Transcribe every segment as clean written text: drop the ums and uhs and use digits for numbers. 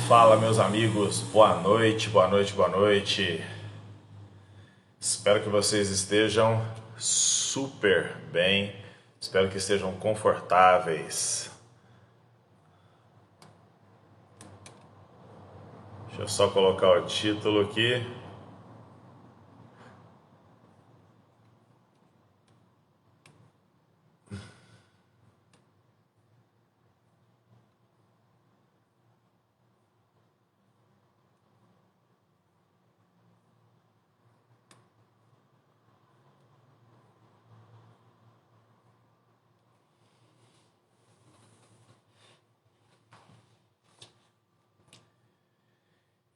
Fala, meus amigos, boa noite, boa noite, boa noite. Espero que vocês estejam super bem, espero que estejam confortáveis. Deixa eu só colocar o título aqui.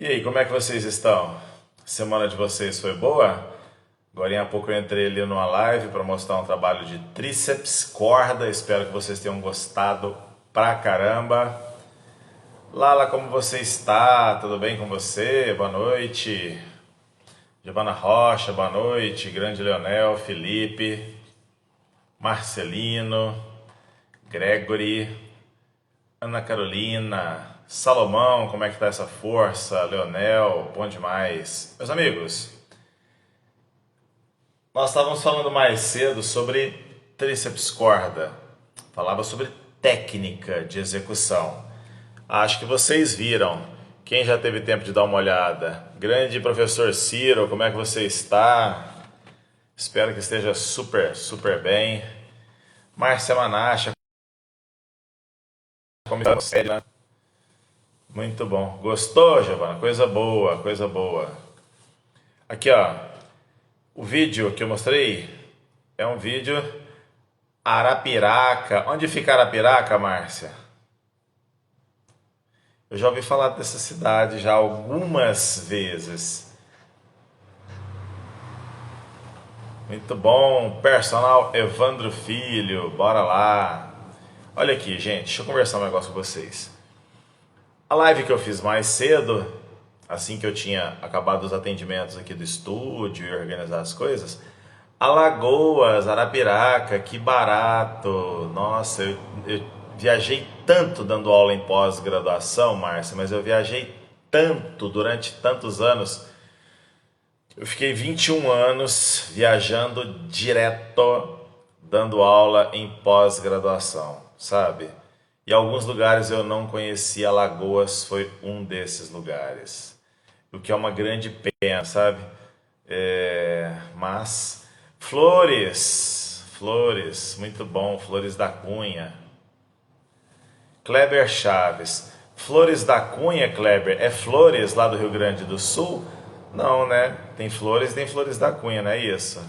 E aí, como é que vocês estão? A semana de vocês foi boa? Agora há pouco eu entrei ali numa live para mostrar um trabalho de tríceps, corda. Espero que vocês tenham gostado pra caramba. Lala, como você está? Tudo bem com você? Boa noite. Giovana Rocha, boa noite. Grande Leonel, Felipe, Marcelino, Gregory, Ana Carolina, Salomão, como é que tá essa força? Leonel, bom demais. Meus amigos, nós estávamos falando mais cedo sobre tríceps corda. Falava sobre técnica de execução. Acho que vocês viram. Quem já teve tempo de dar uma olhada? Grande professor Ciro, como é que você está? Espero que esteja super, super bem. Márcia Manacha, como está você? Muito bom. Gostou, Giovana? Coisa boa, coisa boa. Aqui, ó. O vídeo que eu mostrei é um vídeo Arapiraca. Onde fica Arapiraca, Márcia? Eu já ouvi falar dessa cidade já algumas vezes. Muito bom. Personal Evandro Filho. Bora lá. Olha aqui, gente. Deixa eu conversar um negócio com vocês. A live que eu fiz mais cedo, assim que eu tinha acabado os atendimentos aqui do estúdio e organizar as coisas, Alagoas, Arapiraca, que barato! Nossa, eu viajei tanto dando aula em pós-graduação, Márcia, mas eu viajei tanto durante tantos anos. Eu fiquei 21 anos viajando direto, dando aula em pós-graduação, sabe? E alguns lugares eu não conhecia, Alagoas foi um desses lugares. O que é uma grande pena, sabe? Mas Flores, muito bom, Flores da Cunha. Kleber Chaves. Flores da Cunha, Kleber, é Flores lá do Rio Grande do Sul? Não, né? Tem Flores da Cunha, não é isso?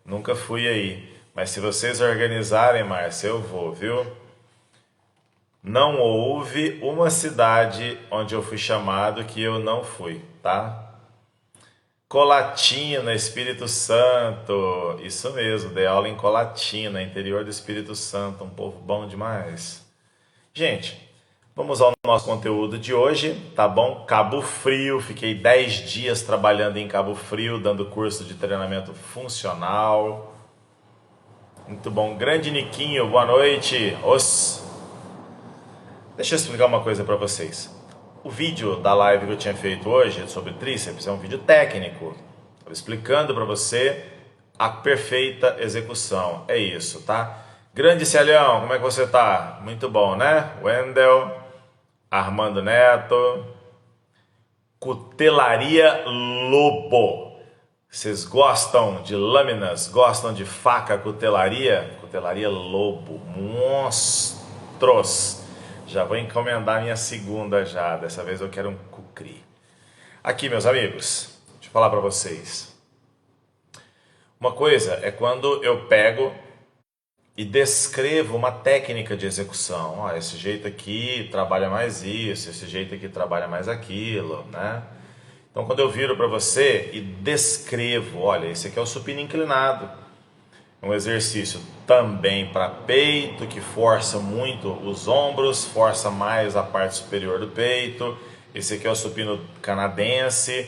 Nunca fui aí. Mas se vocês organizarem, Márcia, eu vou, viu? Não houve uma cidade onde eu fui chamado que eu não fui, tá? Colatina, Espírito Santo. Isso mesmo, dei aula em Colatina, interior do Espírito Santo. Um povo bom demais. Gente, vamos ao nosso conteúdo de hoje, tá bom? Cabo Frio, fiquei 10 dias trabalhando em Cabo Frio, dando curso de treinamento funcional. Muito bom. Grande Niquinho, boa noite. Deixa eu explicar uma coisa para vocês. O vídeo da live que eu tinha feito hoje sobre tríceps é um vídeo técnico. Estou explicando para você a perfeita execução. É isso, tá? Grande Celhão, como é que você tá? Muito bom, né? Wendel, Armando Neto, Cutelaria Lobo. Vocês gostam de lâminas? Gostam de faca cutelaria? Cutelaria Lobo. Monstros. Já vou encomendar minha segunda já. Dessa vez eu quero um cucri. Aqui, meus amigos, deixa eu falar para vocês. Uma coisa é quando eu pego e descrevo uma técnica de execução. Ó, esse jeito aqui trabalha mais isso, esse jeito aqui trabalha mais aquilo, né? Então, quando eu viro para você e descrevo, olha, esse aqui é o supino inclinado. É um exercício também para peito, que força muito os ombros, força mais a parte superior do peito. Esse aqui é o supino canadense,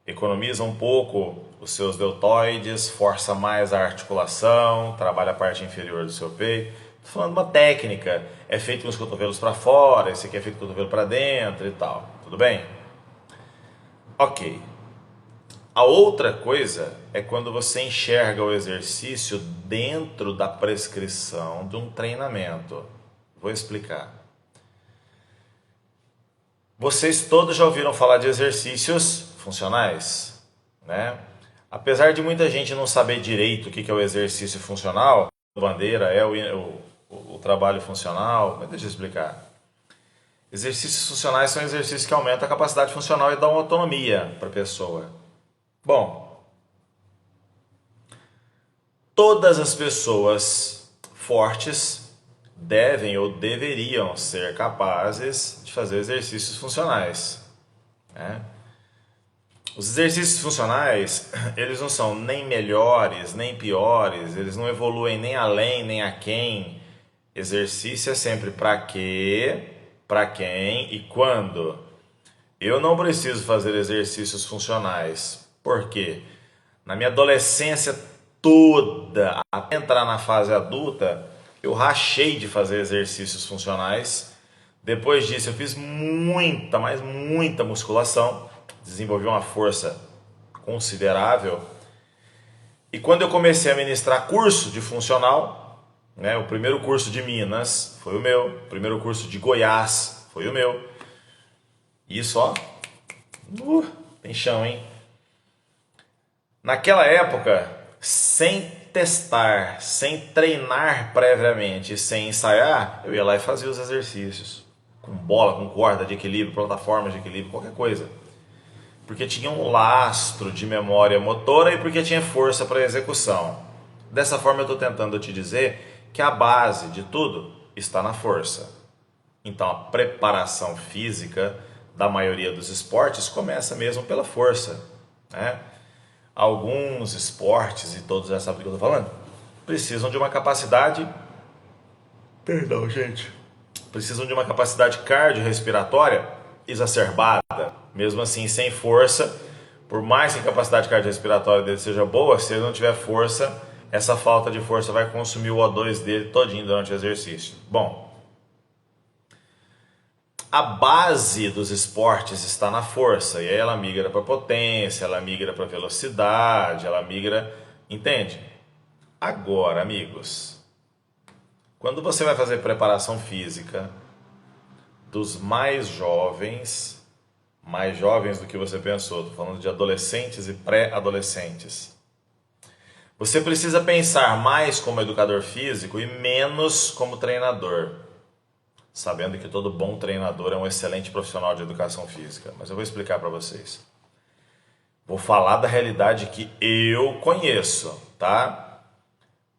economiza um pouco os seus deltoides, força mais a articulação, trabalha a parte inferior do seu peito. Estou falando de uma técnica. É feito com os cotovelos para fora, esse aqui é feito com o cotovelo para dentro e tal. Tudo bem? Ok. A outra coisa é quando você enxerga o exercício dentro da prescrição de um treinamento. Vou explicar. Vocês todos já ouviram falar de exercícios funcionais, né? Apesar de muita gente não saber direito o que é o exercício funcional, a bandeira é o trabalho funcional, mas deixa eu explicar. Exercícios funcionais são exercícios que aumentam a capacidade funcional e dão autonomia para a pessoa. Bom, todas as pessoas fortes devem ou deveriam ser capazes de fazer exercícios funcionais, né? Os exercícios funcionais, eles não são nem melhores, nem piores, eles não evoluem nem além, nem aquém. Exercício é sempre para quê, para quem e quando. Eu não preciso fazer exercícios funcionais, porque na minha adolescência toda, até entrar na fase adulta, eu rachei de fazer exercícios funcionais. Depois disso eu fiz muita, mas muita musculação, desenvolvi uma força considerável. E quando eu comecei a ministrar curso de funcional, né, o primeiro curso de Minas foi o meu, o primeiro curso de Goiás foi o meu. Isso, ó, tem chão, hein? Naquela época, sem testar, sem treinar previamente, sem ensaiar, eu ia lá e fazia os exercícios. Com bola, com corda de equilíbrio, plataformas de equilíbrio, qualquer coisa. Porque tinha um lastro de memória motora e porque tinha força para execução. Dessa forma eu estou tentando te dizer que a base de tudo está na força. Então a preparação física da maioria dos esportes começa mesmo pela força, né? Alguns esportes, e todos já sabem do que eu estou falando, precisam de uma capacidade... Perdão, gente. Precisam de uma capacidade cardiorrespiratória exacerbada. Mesmo assim, sem força, por mais que a capacidade cardiorrespiratória dele seja boa, se ele não tiver força, essa falta de força vai consumir o O2 dele todinho durante o exercício. Bom, a base dos esportes está na força, e aí ela migra para potência, ela migra para velocidade, ela migra... Entende? Agora, amigos, quando você vai fazer preparação física dos mais jovens do que você pensou, estou falando de adolescentes e pré-adolescentes, você precisa pensar mais como educador físico e menos como treinador, sabendo que todo bom treinador é um excelente profissional de educação física. Mas eu vou explicar para vocês. Vou falar da realidade que eu conheço, tá?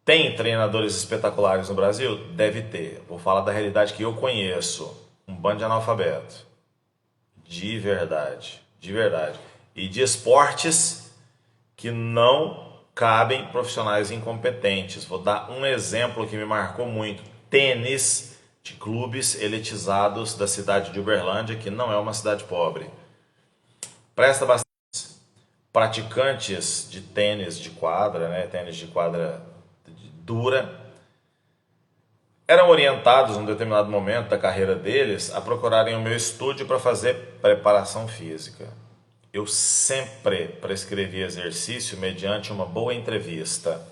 Tem treinadores espetaculares no Brasil? Deve ter. Vou falar da realidade que eu conheço. Um bando de analfabeto. De verdade. De verdade. E de esportes que não cabem profissionais incompetentes. Vou dar um exemplo que me marcou muito. Tênis de clubes elitizados da cidade de Uberlândia, que não é uma cidade pobre. Presta bastante. Praticantes de tênis de quadra, né? Tênis de quadra dura, eram orientados em um determinado momento da carreira deles a procurarem o meu estúdio para fazer preparação física. Eu sempre prescrevi exercício mediante uma boa entrevista.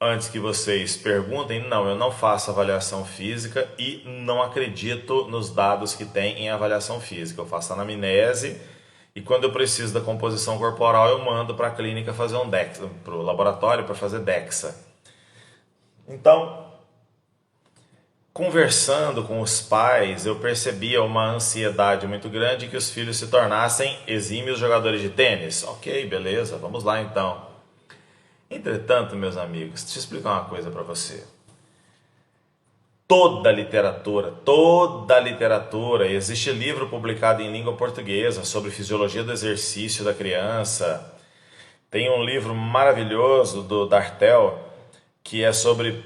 Antes que vocês perguntem, não, eu não faço avaliação física e não acredito nos dados que tem em avaliação física. Eu faço anamnese e quando eu preciso da composição corporal eu mando para a clínica fazer um DEXA, para o laboratório para fazer DEXA. Então, conversando com os pais, eu percebia uma ansiedade muito grande que os filhos se tornassem exímios jogadores de tênis. Ok, beleza, vamos lá então. Entretanto, meus amigos, deixa eu explicar uma coisa para você. Toda literatura, existe livro publicado em língua portuguesa sobre fisiologia do exercício da criança. Tem um livro maravilhoso do Dartel, que é sobre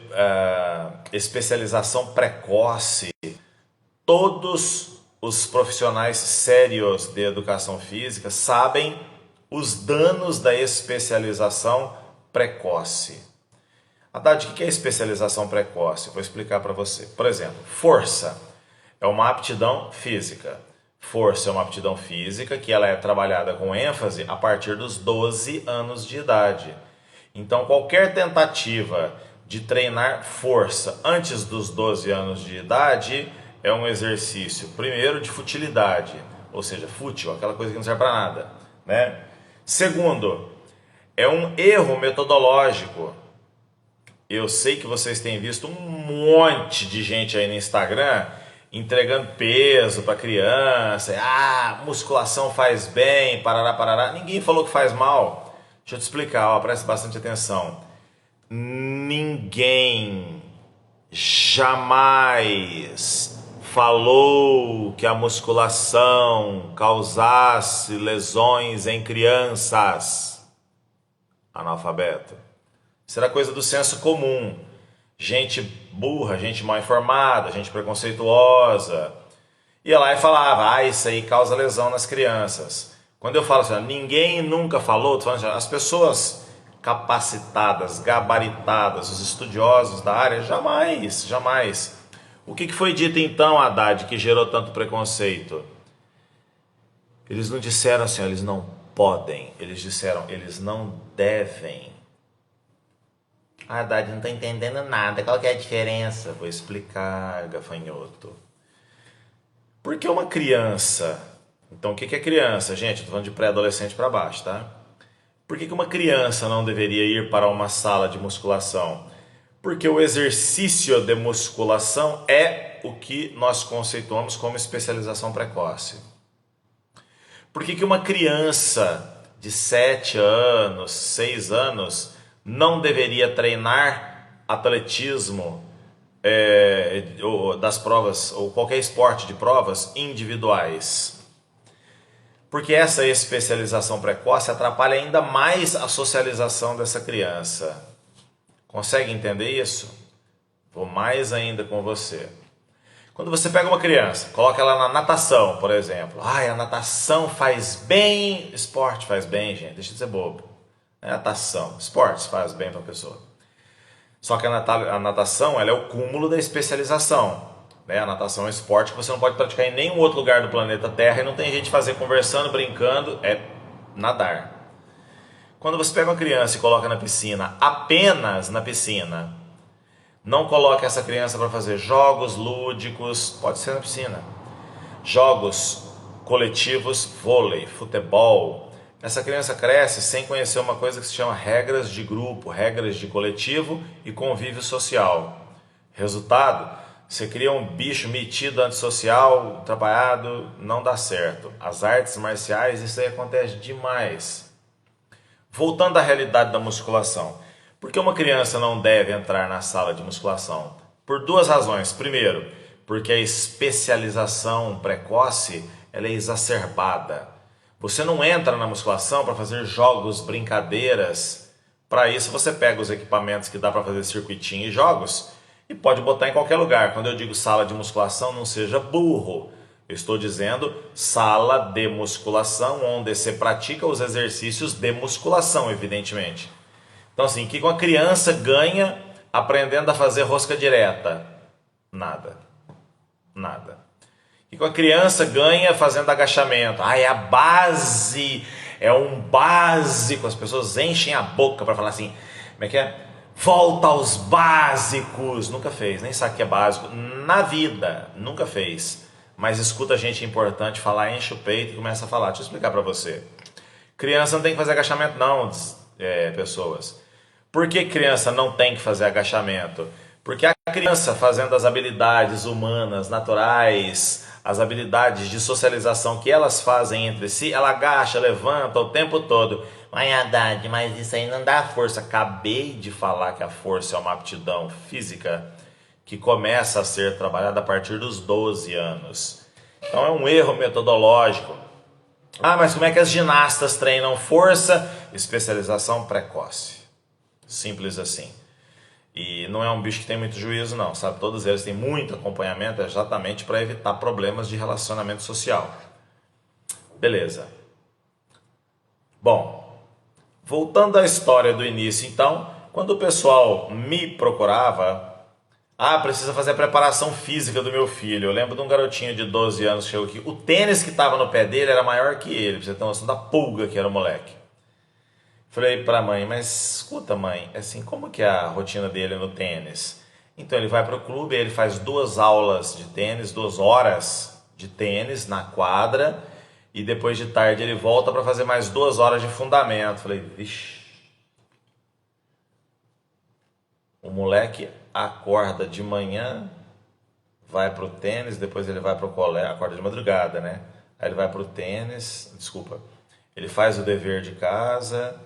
especialização precoce. Todos os profissionais sérios de educação física sabem os danos da especialização precoce. Haddad, o que é especialização precoce? Vou explicar para você. Por exemplo, força é uma aptidão física. Força é uma aptidão física que ela é trabalhada com ênfase a partir dos 12 anos de idade. Então, qualquer tentativa de treinar força antes dos 12 anos de idade é um exercício, primeiro, de futilidade, ou seja, fútil, aquela coisa que não serve para nada, né? Segundo, é um erro metodológico. Eu sei que vocês têm visto um monte de gente aí no Instagram entregando peso para criança. Ah, musculação faz bem, parará, parará. Ninguém falou que faz mal. Deixa eu te explicar, ó, preste bastante atenção. Ninguém jamais falou que a musculação causasse lesões em crianças. Analfabeto. Isso era coisa do senso comum. Gente burra, gente mal informada, gente preconceituosa. Ia lá e falava, isso aí causa lesão nas crianças. Quando eu falo assim, ninguém nunca falou, tô falando assim, as pessoas capacitadas, gabaritadas, os estudiosos da área, jamais. O que foi dito então, Haddad, que gerou tanto preconceito? Eles não disseram assim, eles não podem, eles disseram, eles não devem. Haddad, não está entendendo nada, qual que é a diferença? Vou explicar, gafanhoto. Porque uma criança, então o que é criança? Gente, estou falando de pré-adolescente para baixo, tá? Por que uma criança não deveria ir para uma sala de musculação? Porque o exercício de musculação é o que nós conceituamos como especialização precoce. Por que uma criança de 7 anos, 6 anos, não deveria treinar atletismo das provas, ou qualquer esporte de provas individuais? Porque essa especialização precoce atrapalha ainda mais a socialização dessa criança. Consegue entender isso? Vou mais ainda com você. Quando você pega uma criança, coloca ela na natação, por exemplo. A natação faz bem. Esporte faz bem, gente. Deixa de ser bobo. É natação. Esportes faz bem para a pessoa. Só que a natação ela é o cúmulo da especialização. A natação é um esporte que você não pode praticar em nenhum outro lugar do planeta Terra e não tem gente fazer conversando, brincando, é nadar. Quando você pega uma criança e coloca na piscina, apenas na piscina, não coloque essa criança para fazer jogos lúdicos, pode ser na piscina, jogos coletivos, vôlei, futebol. Essa criança cresce sem conhecer uma coisa que se chama regras de grupo, regras de coletivo e convívio social. Resultado, você cria um bicho metido, antissocial, atrapalhado, não dá certo. As artes marciais, isso aí acontece demais. Voltando à realidade da musculação. Por que uma criança não deve entrar na sala de musculação? Por duas razões. Primeiro, porque a especialização precoce ela é exacerbada. Você não entra na musculação para fazer jogos, brincadeiras. Para isso você pega os equipamentos que dá para fazer circuitinho e jogos e pode botar em qualquer lugar. Quando eu digo sala de musculação, não seja burro. Eu estou dizendo sala de musculação, onde você pratica os exercícios de musculação, evidentemente. Então assim, o que uma criança ganha aprendendo a fazer rosca direta? Nada. O que uma criança ganha fazendo agachamento? É a base, é um básico. As pessoas enchem a boca para falar assim, como é que é? Volta aos básicos. Nunca fez, nem sabe o que é básico. Na vida, nunca fez. Mas escuta gente importante falar, enche o peito e começa a falar. Deixa eu explicar para você. Criança não tem que fazer agachamento não, pessoas. Por que criança não tem que fazer agachamento? Porque a criança fazendo as habilidades humanas, naturais, as habilidades de socialização que elas fazem entre si, ela agacha, levanta o tempo todo. Haddad, mas isso aí não dá força. Acabei de falar que a força é uma aptidão física que começa a ser trabalhada a partir dos 12 anos. Então é um erro metodológico. Mas como é que as ginastas treinam força? Especialização precoce. Simples assim. E não é um bicho que tem muito juízo não, sabe? Todos eles têm muito acompanhamento exatamente para evitar problemas de relacionamento social. Beleza. Bom, voltando à história do início então, Quando o pessoal me procurava, precisa fazer a preparação física do meu filho. Eu lembro de um garotinho de 12 anos que chegou aqui. O tênis que estava no pé dele era maior que ele, pra você ter uma noção da pulga que era o moleque. Falei pra mãe, mas escuta mãe, assim, como que é a rotina dele no tênis? Então ele vai pro clube, ele faz 2 aulas de tênis, 2 horas de tênis na quadra, e depois de tarde ele volta para fazer mais 2 horas de fundamento. Falei, vixe. O moleque acorda de manhã, vai pro tênis, depois ele vai pro colégio, acorda de madrugada, né? Aí ele vai pro tênis, desculpa, ele faz o dever de casa,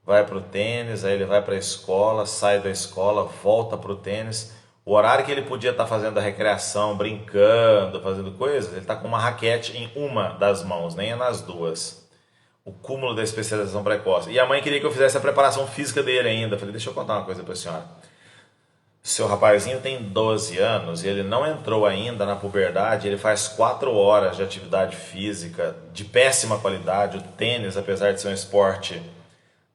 vai pro tênis, aí ele vai pra escola, sai da escola, volta pro tênis. O horário que ele podia estar fazendo a recreação, brincando, fazendo coisas, ele tá com uma raquete em uma das mãos, nem é nas duas. O cúmulo da especialização precoce. E a mãe queria que eu fizesse a preparação física dele ainda. Falei, deixa eu contar uma coisa pra senhora. Seu rapazinho tem 12 anos e ele não entrou ainda na puberdade, ele faz 4 horas de atividade física de péssima qualidade. O tênis, apesar de ser um esporte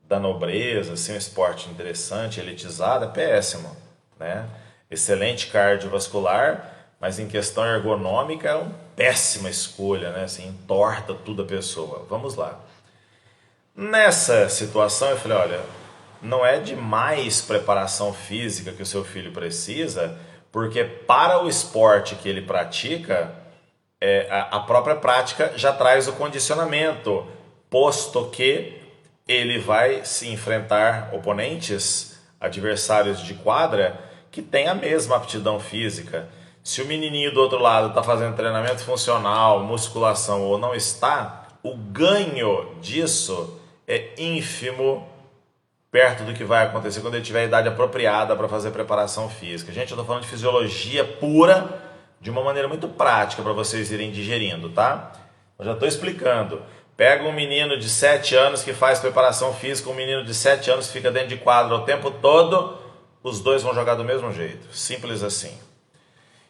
da nobreza, ser um esporte interessante, elitizado, é péssimo, né? Excelente cardiovascular, mas em questão ergonômica é uma péssima escolha, né? Assim, entorta tudo a pessoa. Vamos lá. Nessa situação eu falei, olha, não é de mais preparação física que o seu filho precisa, porque para o esporte que ele pratica, a própria prática já traz o condicionamento, posto que ele vai se enfrentar oponentes, adversários de quadra, que têm a mesma aptidão física. Se o menininho do outro lado está fazendo treinamento funcional, musculação ou não está, o ganho disso é ínfimo perto do que vai acontecer quando ele tiver a idade apropriada para fazer preparação física. Gente, eu estou falando de fisiologia pura, de uma maneira muito prática para vocês irem digerindo, tá? Eu já estou explicando. Pega um menino de 7 anos que faz preparação física, um menino de 7 anos que fica dentro de quadra o tempo todo, os dois vão jogar do mesmo jeito. Simples assim.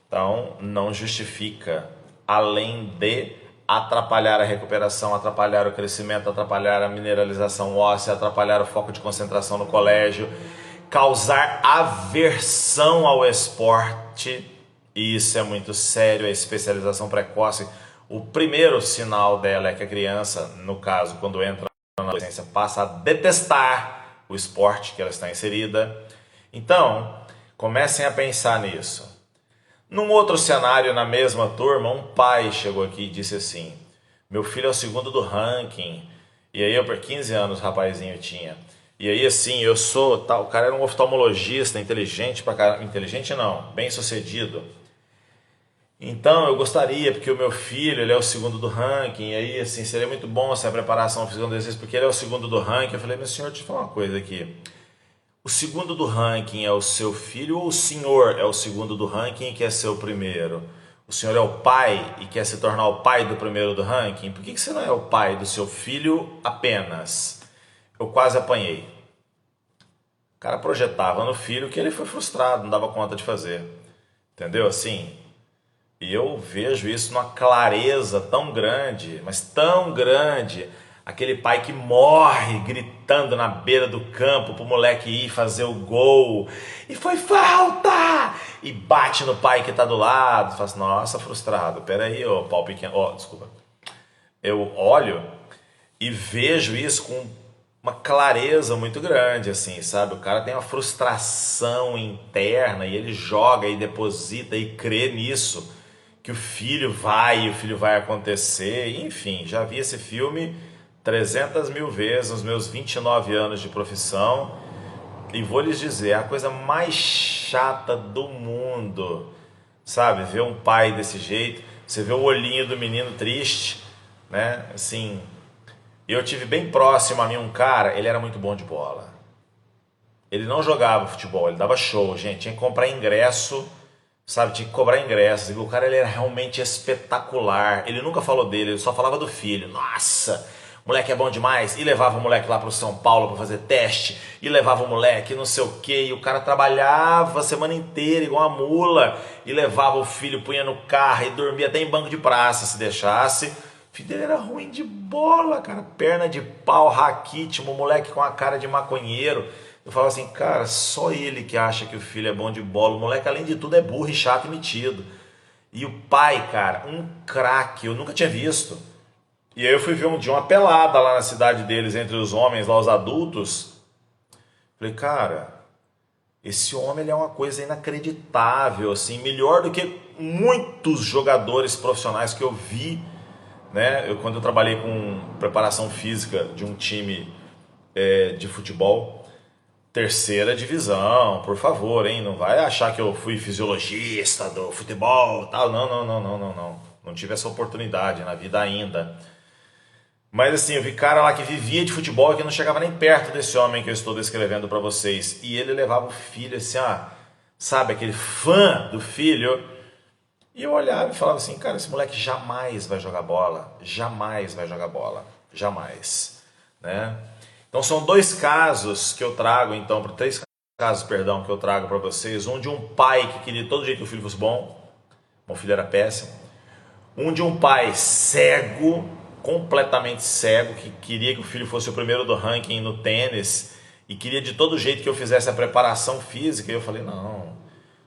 Então, não justifica, além de atrapalhar a recuperação, atrapalhar o crescimento, atrapalhar a mineralização óssea, atrapalhar o foco de concentração no colégio, causar aversão ao esporte, e isso é muito sério, a especialização precoce. O primeiro sinal dela é que a criança, no caso, quando entra na adolescência, passa a detestar o esporte que ela está inserida. Então, comecem a pensar nisso. Num outro cenário, na mesma turma, um pai chegou aqui e disse assim, meu filho é o segundo do ranking. E aí eu, por 15 anos, o rapazinho tinha. E aí assim, eu sou, tal, o cara era um oftalmologista, inteligente pra caramba, inteligente não, bem sucedido. Então eu gostaria, porque o meu filho, ele é o segundo do ranking, e aí assim, seria muito bom essa preparação física desses, porque ele é o segundo do ranking. Eu falei, meu senhor, deixa eu falar uma coisa aqui. O segundo do ranking é o seu filho ou o senhor é o segundo do ranking e quer ser o primeiro? O senhor é o pai e quer se tornar o pai do primeiro do ranking? Por que você não é o pai do seu filho apenas? Eu quase apanhei. O cara projetava no filho que ele foi frustrado, não dava conta de fazer. Entendeu? Assim, e eu vejo isso numa clareza tão grande, mas tão grande. Aquele pai que morre gritando na beira do campo pro moleque ir fazer o gol. E foi falta! E bate no pai que tá do lado. Fala assim, nossa, frustrado. Peraí, ô pau pequeno. Ó, desculpa. Eu olho e vejo isso com uma clareza muito grande, assim, sabe? O cara tem uma frustração interna e ele joga e deposita e crê nisso. Que o filho vai acontecer. Enfim, já vi esse filme 300 mil vezes nos meus 29 anos de profissão, e vou lhes dizer, é a coisa mais chata do mundo, sabe? Ver um pai desse jeito, você vê o olhinho do menino triste, né? Assim, eu tive bem próximo a mim um cara, ele era muito bom de bola. Ele não jogava futebol, ele dava show, gente, tinha que comprar ingresso, sabe? Tinha que cobrar ingresso. O cara, ele era realmente espetacular. Ele nunca falou dele, ele só falava do filho. Nossa, o moleque é bom demais. E levava o moleque lá pro São Paulo para fazer teste. E levava o moleque não sei o que. E o cara trabalhava a semana inteira igual uma mula. E levava o filho, punha no carro e dormia até em banco de praça se deixasse. O filho dele era ruim de bola, cara. Perna de pau, raquítico, moleque com a cara de maconheiro. Eu falava assim, cara, só ele que acha que o filho é bom de bola. O moleque, além de tudo, é burro e chato e metido. E o pai, cara, um craque, eu nunca tinha visto. E aí eu fui ver um dia uma pelada lá na cidade deles, entre os homens, lá os adultos. Falei, cara, esse homem ele é uma coisa inacreditável, assim, melhor do que muitos jogadores profissionais que eu vi, né? Quando eu trabalhei com preparação física de um time de futebol, terceira divisão, por favor, hein? Não vai achar que eu fui fisiologista do futebol, tal. Não, não, não, não, não, não. Não tive essa oportunidade na vida ainda. Mas assim, eu vi cara lá que vivia de futebol e que não chegava nem perto desse homem que eu estou descrevendo para vocês. E ele levava o filho assim, sabe, aquele fã do filho. E eu olhava e falava assim, cara, esse moleque jamais vai jogar bola. Jamais vai jogar bola. Jamais. Né? Então são dois casos que eu trago, então, três casos, perdão, que eu trago para vocês. Um de um pai que queria de todo jeito que o filho fosse bom. O filho era péssimo. Um de um pai cego, completamente cego, que queria que o filho fosse o primeiro do ranking no tênis e queria de todo jeito que eu fizesse a preparação física. E eu falei, não,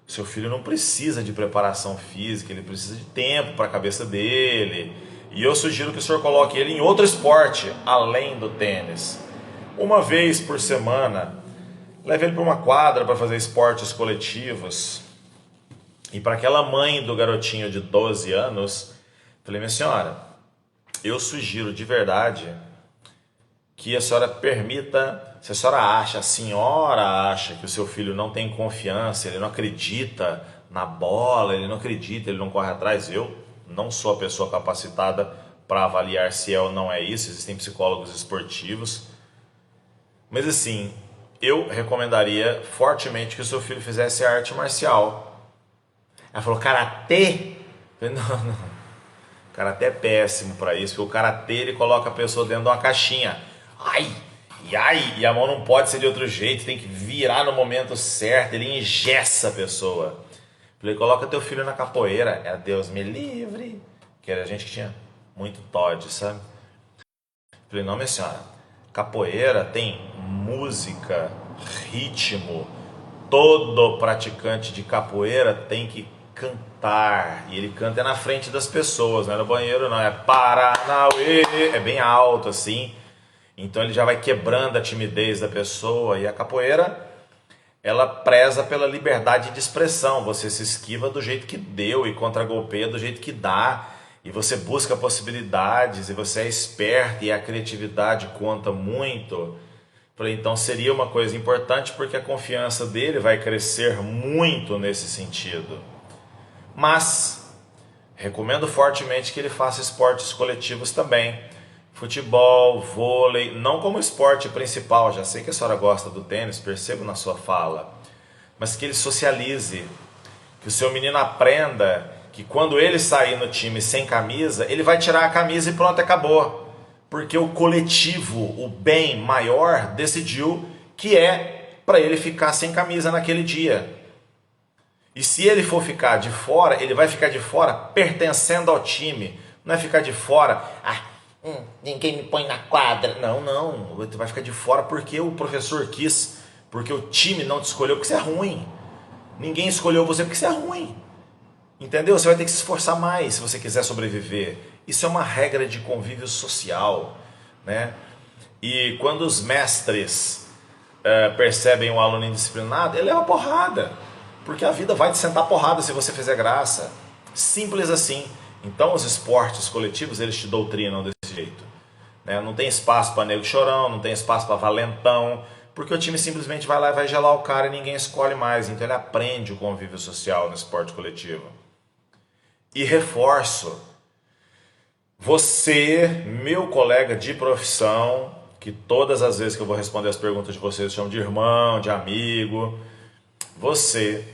seu filho não precisa de preparação física, ele precisa de tempo para a cabeça dele. E eu sugiro que o senhor coloque ele em outro esporte, além do tênis. Uma vez por semana, leve ele para uma quadra para fazer esportes coletivos. E para aquela mãe do garotinho de 12 anos, falei, minha senhora, eu sugiro de verdade que a senhora permita, se a senhora acha que o seu filho não tem confiança, ele não acredita na bola, ele não acredita, ele não corre atrás, eu não sou a pessoa capacitada para avaliar se é ou não é isso, existem psicólogos esportivos, mas assim, eu recomendaria fortemente que o seu filho fizesse arte marcial. Ela falou, karatê? Eu falei, não. O karatê é péssimo para isso, porque o karatê ele coloca a pessoa dentro de uma caixinha. Ai, e a mão não pode ser de outro jeito, tem que virar no momento certo, ele engessa a pessoa. Falei, coloca teu filho na capoeira. É Deus me livre. Que era gente que tinha muito Todd, sabe? Falei, não, minha senhora, capoeira tem música, ritmo. Todo praticante de capoeira tem que cantar. E ele canta na frente das pessoas, não é no banheiro, não. É Paranauê. É bem alto assim. Então ele já vai quebrando a timidez da pessoa. E a capoeira, ela preza pela liberdade de expressão. Você se esquiva do jeito que deu e contragolpeia do jeito que dá. E você busca possibilidades e você é esperto e a criatividade conta muito. Falei, então seria uma coisa importante porque a confiança dele vai crescer muito nesse sentido. Mas recomendo fortemente que ele faça esportes coletivos também. Futebol, vôlei, não como esporte principal, já sei que a senhora gosta do tênis, percebo na sua fala, mas que ele socialize, que o seu menino aprenda que quando ele sair no time sem camisa, ele vai tirar a camisa e pronto, acabou. Porque o coletivo, o bem maior, decidiu que é para ele ficar sem camisa naquele dia. E se ele for ficar de fora, ele vai ficar de fora pertencendo ao time, não é ficar de fora... ninguém me põe na quadra. Não, você vai ficar de fora porque o professor quis, porque o time não te escolheu porque você é ruim. Ninguém escolheu você porque você é ruim. Entendeu? Você vai ter que se esforçar mais se você quiser sobreviver. Isso é uma regra de convívio social, né? E quando os mestres percebem um aluno indisciplinado, ele leva porrada, porque a vida vai te sentar porrada se você fizer graça. Simples assim. Então os esportes coletivos, eles te doutrinam desse jeito, né? Não tem espaço para nego chorão, não tem espaço para valentão, porque o time simplesmente vai lá e vai gelar o cara e ninguém escolhe mais. Então ele aprende o convívio social no esporte coletivo. E reforço, você, meu colega de profissão, que todas as vezes que eu vou responder as perguntas de vocês eu chamo de irmão, de amigo, você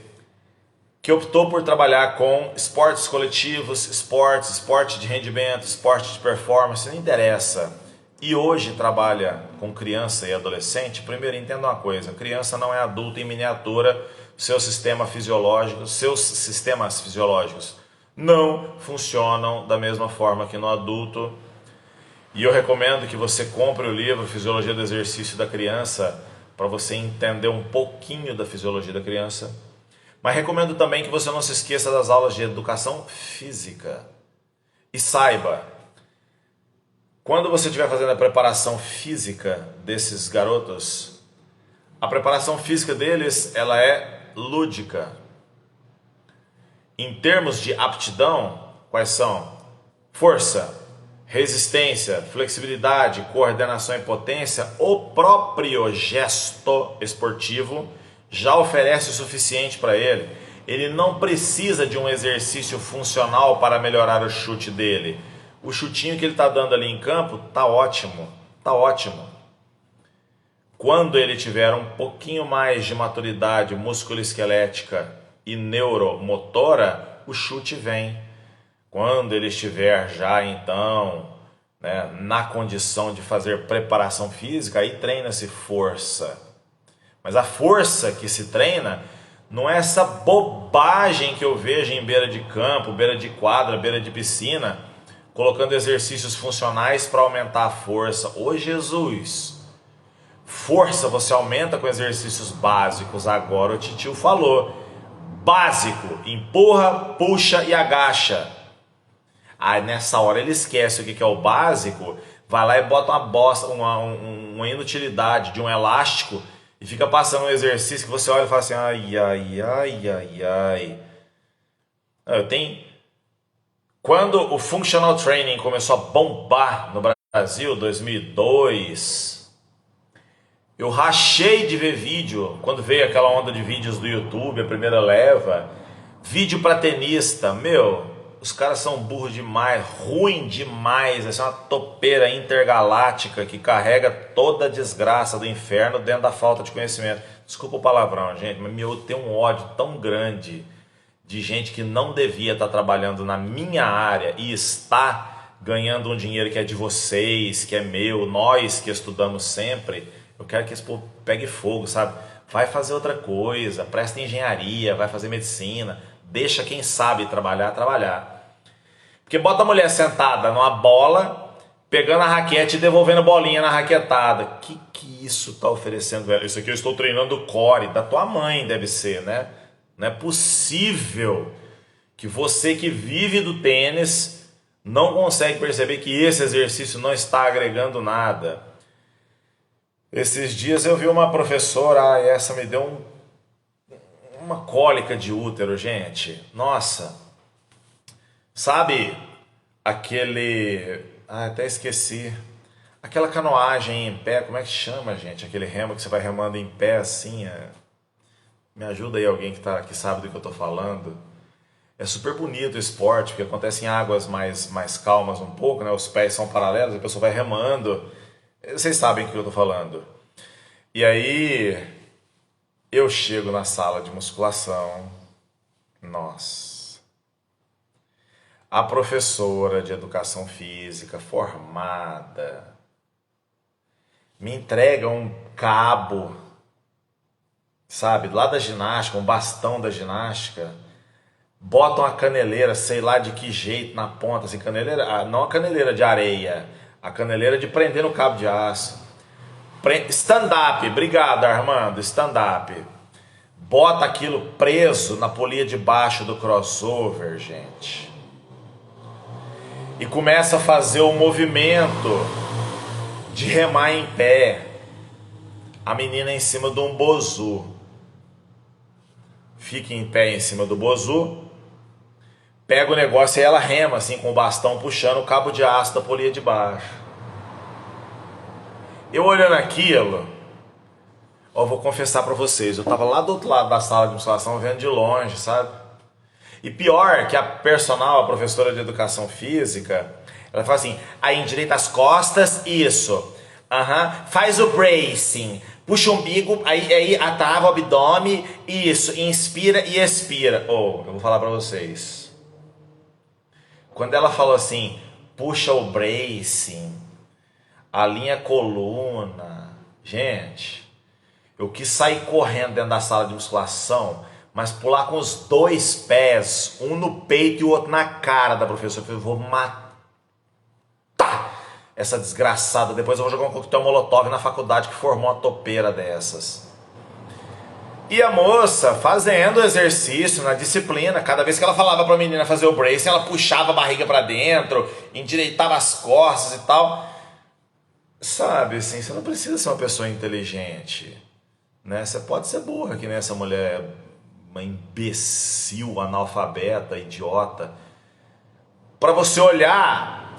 que optou por trabalhar com esportes coletivos, esporte de rendimento, esporte de performance, não interessa, e hoje trabalha com criança e adolescente, primeiro entenda uma coisa, criança não é adulto em miniatura, seus sistemas fisiológicos não funcionam da mesma forma que no adulto, e eu recomendo que você compre o livro Fisiologia do Exercício da Criança, para você entender um pouquinho da fisiologia da criança. Mas recomendo também que você não se esqueça das aulas de educação física. E saiba, quando você estiver fazendo a preparação física desses garotos, a preparação física deles ela é lúdica. Em termos de aptidão, quais são? Força, resistência, flexibilidade, coordenação e potência. O próprio gesto esportivo já oferece o suficiente para ele. Ele não precisa de um exercício funcional para melhorar o chute dele. O chutinho que ele está dando ali em campo tá ótimo, tá ótimo. Quando ele tiver um pouquinho mais de maturidade musculoesquelética e neuromotora, o chute vem. Quando ele estiver já então, né, na condição de fazer preparação física, aí treina-se força. Mas a força que se treina não é essa bobagem que eu vejo em beira de campo, beira de quadra, beira de piscina, colocando exercícios funcionais para aumentar a força. Ô Jesus! Força você aumenta com exercícios básicos. Agora o titio falou. Básico, empurra, puxa e agacha. Aí nessa hora ele esquece o que é o básico, vai lá e bota uma bosta, uma inutilidade de um elástico e fica passando um exercício que você olha e fala assim, ai, ai, ai, ai, ai. Eu tenho... Quando o Functional Training começou a bombar no Brasil, 2002... Eu rachei de ver vídeo, quando veio aquela onda de vídeos do YouTube, a primeira leva, vídeo para tenista, os caras são burros demais, ruim demais, essa é uma topeira intergaláctica que carrega toda a desgraça do inferno dentro da falta de conhecimento. Desculpa o palavrão, gente, mas eu tenho um ódio tão grande de gente que não devia estar trabalhando na minha área e está ganhando um dinheiro que é de vocês, que é meu, nós que estudamos sempre. Eu quero que esse povo pegue fogo, sabe? Vai fazer outra coisa, presta engenharia, vai fazer medicina, deixa quem sabe trabalhar. Porque bota a mulher sentada numa bola, pegando a raquete e devolvendo bolinha na raquetada. Que isso tá oferecendo, velho? Isso aqui eu estou treinando core, da tua mãe deve ser, né? Não é possível que você que vive do tênis não consegue perceber que esse exercício não está agregando nada. Esses dias eu vi uma professora, essa me deu uma cólica de útero, gente. Nossa, sabe aquele... até esqueci. Aquela canoagem em pé, como é que chama, gente? Aquele remo que você vai remando em pé assim. Me ajuda aí alguém que sabe do que eu tô falando. É super bonito o esporte, porque acontece em águas mais calmas um pouco, né? Os pés são paralelos, a pessoa vai remando. Vocês sabem o que eu tô falando. E aí, eu chego na sala de musculação. Nossa. A professora de educação física formada me entrega um cabo, sabe, lá da ginástica, um bastão da ginástica. Bota uma caneleira, sei lá de que jeito, na ponta, assim, caneleira, não a caneleira de areia, a caneleira de prender no cabo de aço. Stand-up, obrigado Armando, stand-up. Bota aquilo preso na polia de baixo do crossover, gente. E começa a fazer o movimento de remar em pé. A menina em cima de um bozu. Fica em pé em cima do bozu. Pega o negócio e ela rema assim com o bastão puxando o cabo de aço da polia de baixo. Eu olhando aquilo, eu vou confessar pra vocês, eu tava lá do outro lado da sala de musculação vendo de longe, sabe? E pior que a personal, a professora de educação física, ela fala assim, aí endireita as costas, isso, faz o bracing, puxa o umbigo, aí atrava o abdômen, isso, inspira e expira. Eu vou falar pra vocês, quando ela falou assim, puxa o bracing, alinha a coluna. Gente, eu quis sair correndo dentro da sala de musculação, mas pular com os dois pés, um no peito e o outro na cara da professora. Eu falei, vou matar essa desgraçada. Depois eu vou jogar um coquetel molotov na faculdade que formou uma topeira dessas. E a moça fazendo exercício na disciplina, cada vez que ela falava pra menina fazer o brace, ela puxava a barriga pra dentro, endireitava as costas e tal. Sabe, assim, você não precisa ser uma pessoa inteligente, né? Você pode ser burra, que nem essa mulher, uma imbecil, analfabeta, idiota, pra você olhar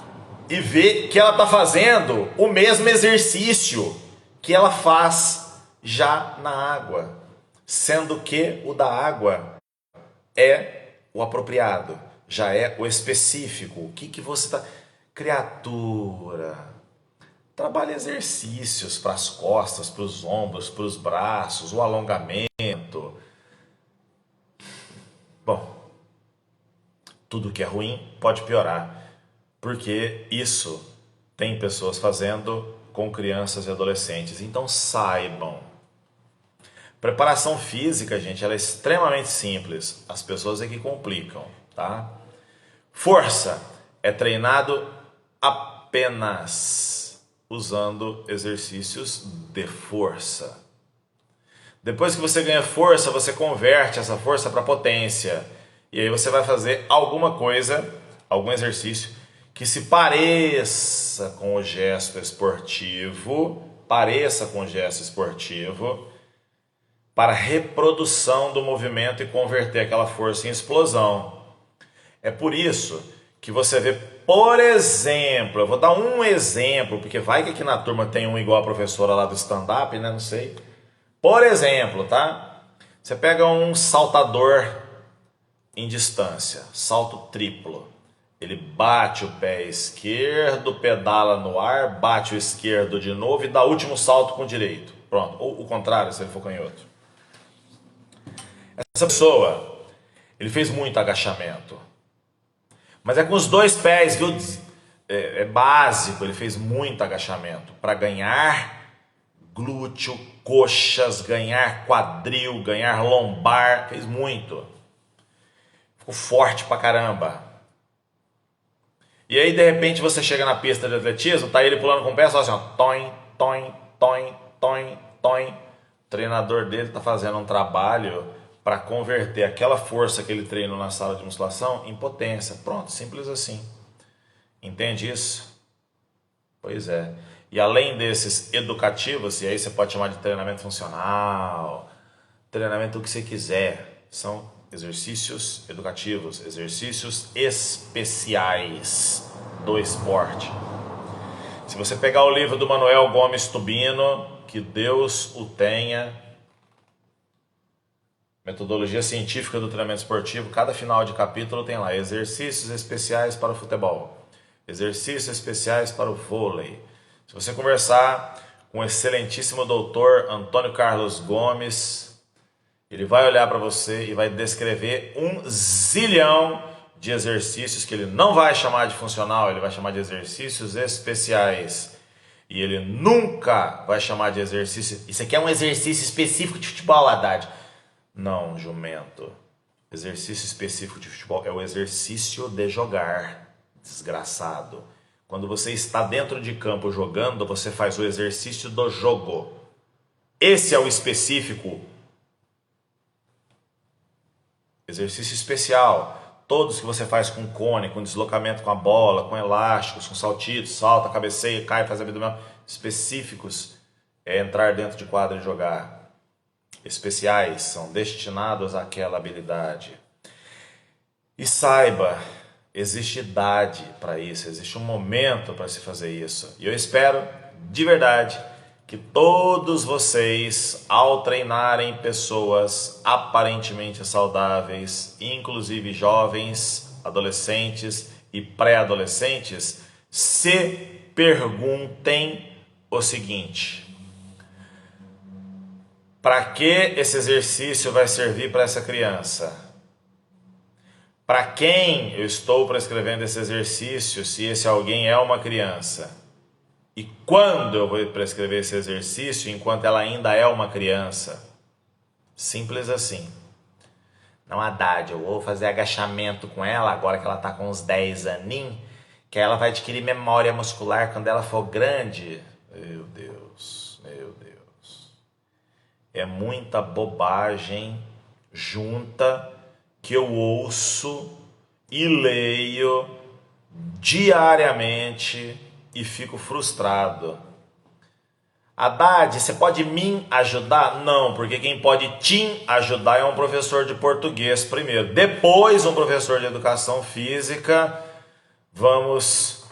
e ver que ela tá fazendo o mesmo exercício que ela faz já na água. Sendo que o da água é o apropriado, já é o específico. O que você está... Criatura, trabalhe exercícios para as costas, para os ombros, para os braços, o alongamento. Bom, tudo que é ruim pode piorar, porque isso tem pessoas fazendo com crianças e adolescentes. Então saibam. Preparação física, gente, ela é extremamente simples. As pessoas é que complicam, tá? Força é treinado apenas usando exercícios de força. Depois que você ganha força, você converte essa força para potência. E aí você vai fazer alguma coisa, algum exercício que se pareça com o gesto esportivo, para reprodução do movimento e converter aquela força em explosão. É por isso que você vê, por exemplo, eu vou dar um exemplo, porque vai que aqui na turma tem um igual a professora lá do stand-up, né? Não sei. Por exemplo, tá? Você pega um saltador em distância, salto triplo. Ele bate o pé esquerdo, pedala no ar, bate o esquerdo de novo e dá o último salto com o direito. Pronto. Ou o contrário, se ele for canhoto. Essa pessoa, ele fez muito agachamento. Mas é com os dois pés, viu? É básico, ele fez muito agachamento para ganhar glúteo, coxas, ganhar quadril, ganhar lombar, fez muito. Ficou forte pra caramba. E aí, de repente, você chega na pista de atletismo, tá ele pulando com o pé, só assim, ó, toim, toim, toim, toim, toim. O treinador dele tá fazendo um trabalho para converter aquela força que ele treinou na sala de musculação em potência. Pronto, simples assim. Entende isso? Pois é. E além desses educativos, e aí você pode chamar de treinamento funcional, treinamento o que você quiser, são exercícios educativos, exercícios especiais do esporte. Se você pegar o livro do Manuel Gomes Tubino, que Deus o tenha, Metodologia Científica do Treinamento Esportivo, cada final de capítulo tem lá exercícios especiais para o futebol, exercícios especiais para o vôlei. Se você conversar com o excelentíssimo doutor Antônio Carlos Gomes, ele vai olhar para você e vai descrever um zilhão de exercícios que ele não vai chamar de funcional, ele vai chamar de exercícios especiais. E ele nunca vai chamar de exercício. Isso aqui é um exercício específico de futebol, Haddad. Não, jumento. Exercício específico de futebol é o exercício de jogar, desgraçado. Quando você está dentro de campo jogando, você faz o exercício do jogo. Esse é o específico. Exercício especial. Todos que você faz com cone, com deslocamento com a bola, com elásticos, com saltitos, salta, cabeceia, cai, faz abdominal. Específicos é entrar dentro de quadra e jogar. Especiais são destinados àquela habilidade. E saiba, existe idade para isso, existe um momento para se fazer isso. E eu espero, de verdade, que todos vocês, ao treinarem pessoas aparentemente saudáveis, inclusive jovens, adolescentes e pré-adolescentes, se perguntem o seguinte: para que esse exercício vai servir para essa criança? Para quem eu estou prescrevendo esse exercício, se esse alguém é uma criança? E quando eu vou prescrever esse exercício enquanto ela ainda é uma criança? Simples assim. Não, Haddad, eu vou fazer agachamento com ela agora que ela está com uns 10 aninhos, que ela vai adquirir memória muscular quando ela for grande. Meu Deus, meu Deus. É muita bobagem junta que eu ouço e leio diariamente e fico frustrado. Haddad, você pode me ajudar? Não, porque quem pode te ajudar é um professor de português primeiro. Depois, um professor de educação física. Vamos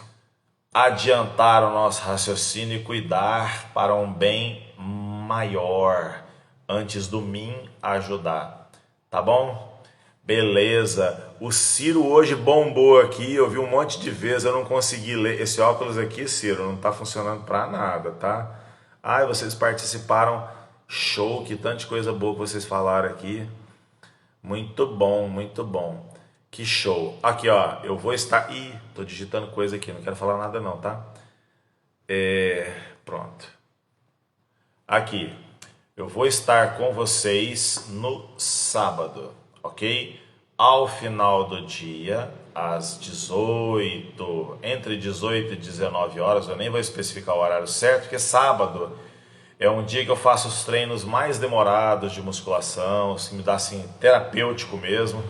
adiantar o nosso raciocínio e cuidar para um bem maior antes do mim ajudar. Tá bom? Beleza. O Ciro hoje bombou aqui. Eu vi um monte de vezes, eu não consegui ler. Esse óculos aqui, Ciro, não tá funcionando para nada, tá? Ai, vocês participaram. Show, que tanta coisa boa que vocês falaram aqui. Muito bom, muito bom. Que show. Aqui, ó, eu vou estar... Ih, tô digitando coisa aqui, não quero falar nada não, tá? Pronto. Aqui, eu vou estar com vocês no sábado, ok? Ao final do dia, às 18, entre 18 e 19 horas, eu nem vou especificar o horário certo, porque sábado é um dia que eu faço os treinos mais demorados de musculação, que me dá assim, terapêutico mesmo.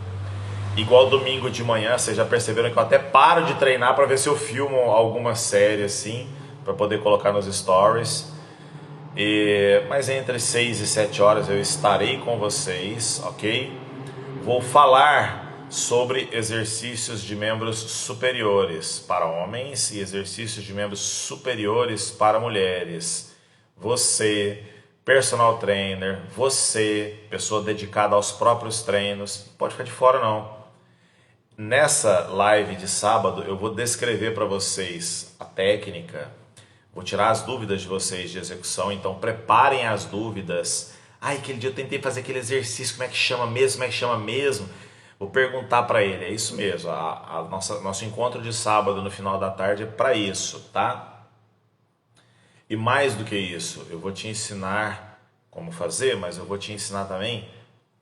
Igual domingo de manhã, vocês já perceberam que eu até paro de treinar para ver se eu filmo alguma série assim, para poder colocar nos stories. Mas entre 6 e 7 horas eu estarei com vocês, ok? Vou falar sobre exercícios de membros superiores para homens e exercícios de membros superiores para mulheres. Você, personal trainer, você, pessoa dedicada aos próprios treinos, pode ficar de fora não. Nessa live de sábado eu vou descrever para vocês a técnica, vou tirar as dúvidas de vocês de execução, então preparem as dúvidas. Ai, aquele dia eu tentei fazer aquele exercício, como é que chama mesmo, como é que chama mesmo? Vou perguntar para ele, é isso mesmo, nosso encontro de sábado no final da tarde é para isso, tá? E mais do que isso, eu vou te ensinar como fazer, mas eu vou te ensinar também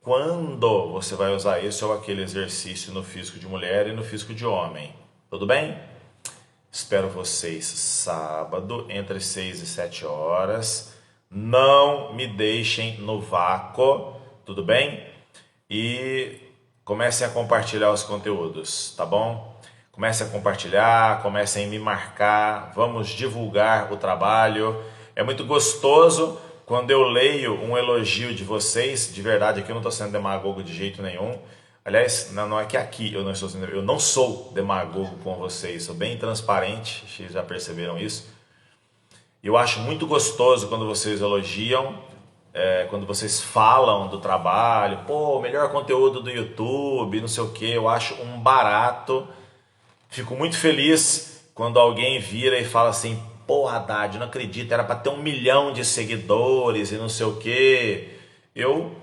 quando você vai usar esse ou aquele exercício no físico de mulher e no físico de homem. Tudo bem? Espero vocês sábado, entre 6 e 7 horas. Não me deixem no vácuo, tudo bem? E comecem a compartilhar os conteúdos, tá bom? Comecem a compartilhar, comecem a me marcar, vamos divulgar o trabalho. É muito gostoso quando eu leio um elogio de vocês, de verdade, aqui eu não estou sendo demagogo de jeito nenhum. Aliás, não é que aqui eu não sou demagogo com vocês, sou bem transparente, vocês já perceberam isso. Eu acho muito gostoso quando vocês elogiam, quando vocês falam do trabalho, pô, melhor conteúdo do YouTube, não sei o que, eu acho um barato. Fico muito feliz quando alguém vira e fala assim, pô, Haddad, não acredito, era para ter 1 milhão de seguidores e não sei o que. Eu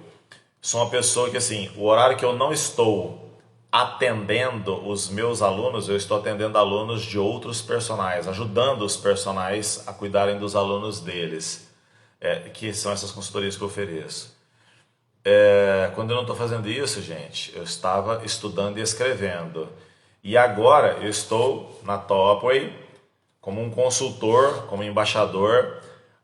sou uma pessoa que assim, o horário que eu não estou atendendo os meus alunos, eu estou atendendo alunos de outros personagens, ajudando os personagens a cuidarem dos alunos deles, que são essas consultorias que eu ofereço. Quando eu não estou fazendo isso, gente, eu estava estudando e escrevendo. E agora eu estou na Topway como um consultor, como embaixador,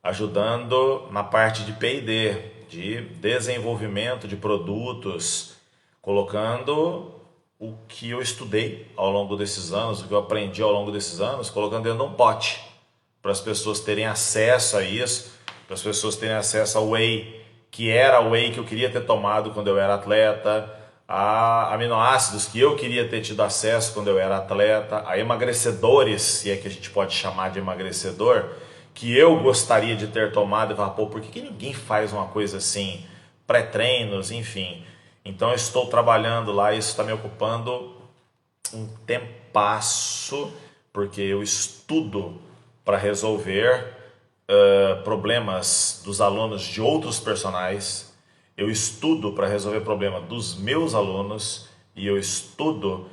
ajudando na parte de P&D, de desenvolvimento de produtos, colocando o que eu estudei ao longo desses anos, o que eu aprendi ao longo desses anos, colocando dentro de um pote, para as pessoas terem acesso a isso, para as pessoas terem acesso ao whey, que era o whey que eu queria ter tomado quando eu era atleta, a aminoácidos que eu queria ter tido acesso quando eu era atleta, a emagrecedores, se é que a gente pode chamar de emagrecedor, que eu gostaria de ter tomado e falar, pô, por que ninguém faz uma coisa assim, pré-treinos, enfim. Então eu estou trabalhando lá e isso está me ocupando um tempasso, porque eu estudo para resolver problemas dos alunos de outros personagens, eu estudo para resolver problema dos meus alunos e eu estudo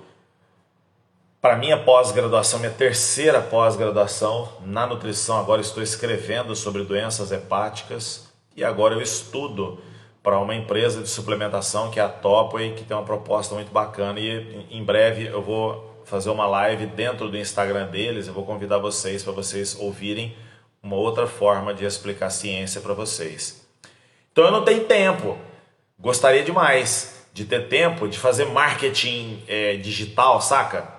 para minha pós-graduação, minha terceira pós-graduação na nutrição. Agora estou escrevendo sobre doenças hepáticas e agora eu estudo para uma empresa de suplementação que é a Topway, que tem uma proposta muito bacana e em breve eu vou fazer uma live dentro do Instagram deles, eu vou convidar vocês para vocês ouvirem uma outra forma de explicar ciência para vocês. Então eu não tenho tempo, gostaria demais de ter tempo de fazer marketing digital, saca?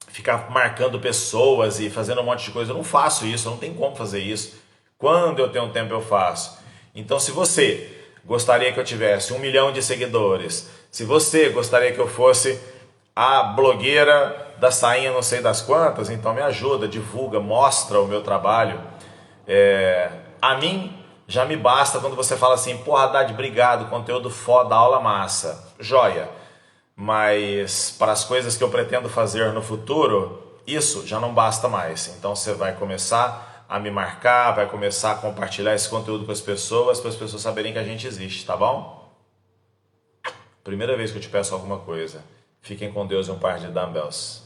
Ficar marcando pessoas e fazendo um monte de coisa, eu não faço isso, eu não tenho como fazer isso. Quando eu tenho tempo eu faço. Então se você gostaria que eu tivesse 1 milhão de seguidores, se você gostaria que eu fosse a blogueira da sainha não sei das quantas, então me ajuda, divulga, mostra o meu trabalho. A mim já me basta quando você fala assim, porra, Haddad, obrigado, conteúdo foda, aula massa, joia. Mas para as coisas que eu pretendo fazer no futuro, isso já não basta mais. Então você vai começar a me marcar, vai começar a compartilhar esse conteúdo com as pessoas, para as pessoas saberem que a gente existe, tá bom? Primeira vez que eu te peço alguma coisa. Fiquem com Deus e um par de dumbbells.